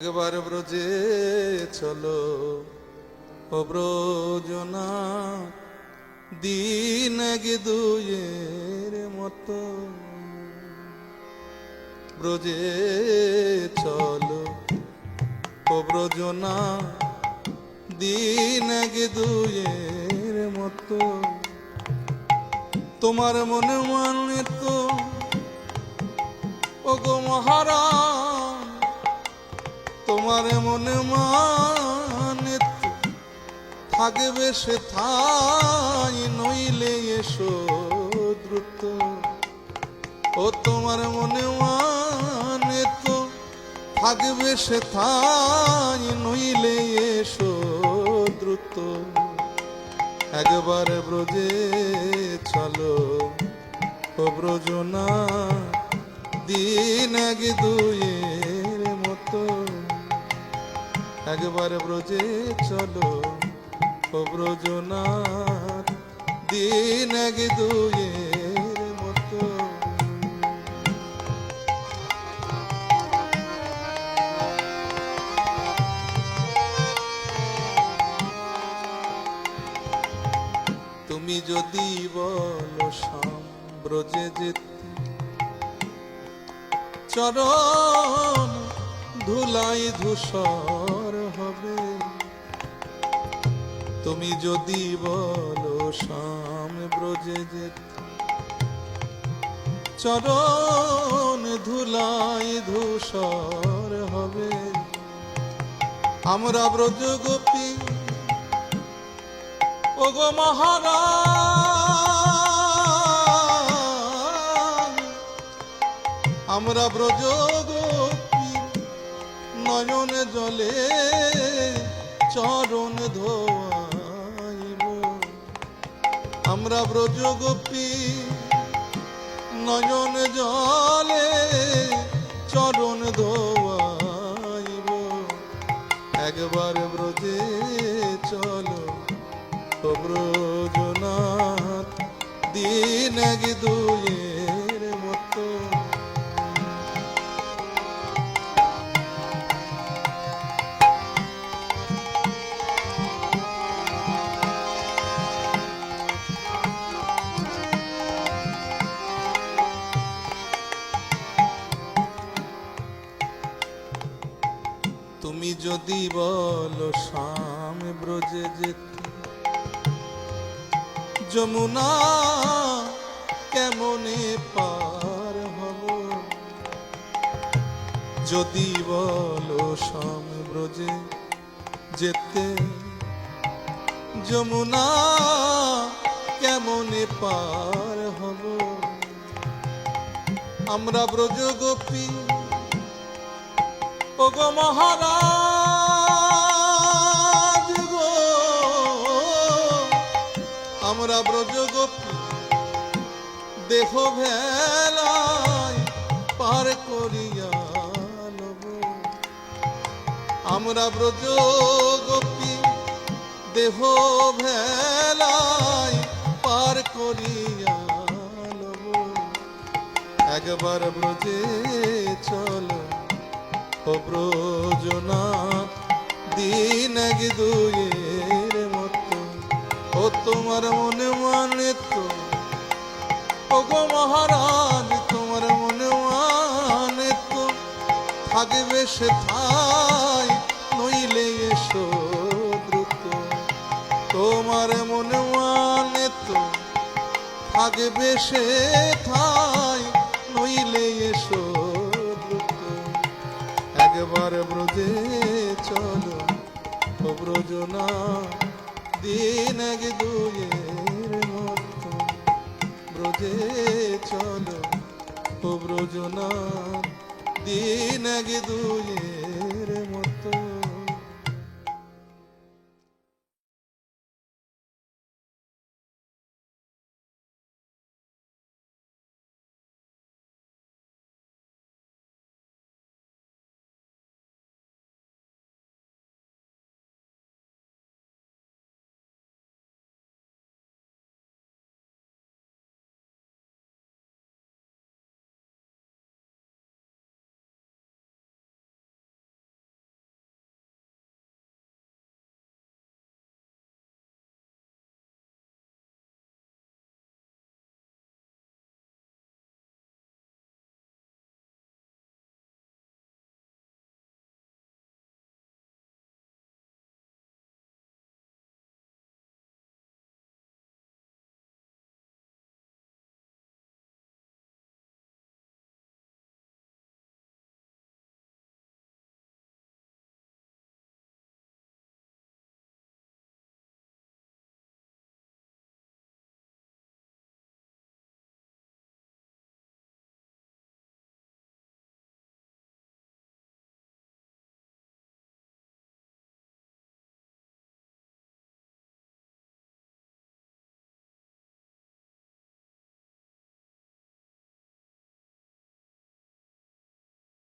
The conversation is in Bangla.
একবার ব্রজে চলো ও ব্রজনা, দিন এক দুয়ের মতো। ব্রজে চলো ও ব্রজনা, দিন এক দুয়ের মতো। তোমার মনে মানে তো ও গো মহারাজ, তোমার মনে মানে থাকবে সে ঠাই, নইলে এসো দ্রুত। ও তোমার মনে মানে তো থাকবে সে ঠাই, নইলে এসো দ্রুত। একবার ব্রজে চলো ও ব্রজনা, দিন এক দুয়ের মতো। একবার ব্রজে চলো ও ব্রজনা, দিন এক দুয়ের মতো। তুমি যদি বলো শ্যাম ব্রজে যেতে, চরণ ধুলাই ধূসর হবে। তুমি যদি বলো শ্যাম ব্রজে যেতে, চরণ ধুলাই ধূসর হবে। আমরা ব্রজ গোপী ও গো মহারাজ, আমরা ব্রজ গোপী নয়ন জলে চরণ ধোয়াইব। আমরা ব্রজ গোপী নয়ন জলে চরণ ধোয়াইব। একবার ব্রজে চলো ও ব্রজনাথ, দিন এক দুয়ের মতো। তুমি যদি বলো শ্যাম ব্রজে যেতে, যমুনা কেমনে পার হব। যদি বলো শ্যাম ব্রজে যেতে, যমুনা কেমনে পার হব। আমরা ব্রজ গোপী ও গো মহারাজ গো, আমরা ব্রজ গোপী দেহ ভেলায় পার করিয়া লব। আমরা ব্রজ গোপী দেহ ভেলায় পার করিয়া লব। একবার ব্রজে চলো ও ব্রজনাথ, দিন এক দুয়ের মতো। ও তোমার মনে মানে তো ও গো মহারাজ, তোমার মনে মানে তো থাকবে সে ঠাই, নইলে এসো দ্রুত। তোমার মনে মানে তো থাকবে সে ঠাই, নইলে এসো দ্রুত। একবার ব্রজে চলো ও ব্রজনা, দিন এক দুয়ের মতো। ব্রজে চলো ও ব্রজনা, দিন এক দুয়ের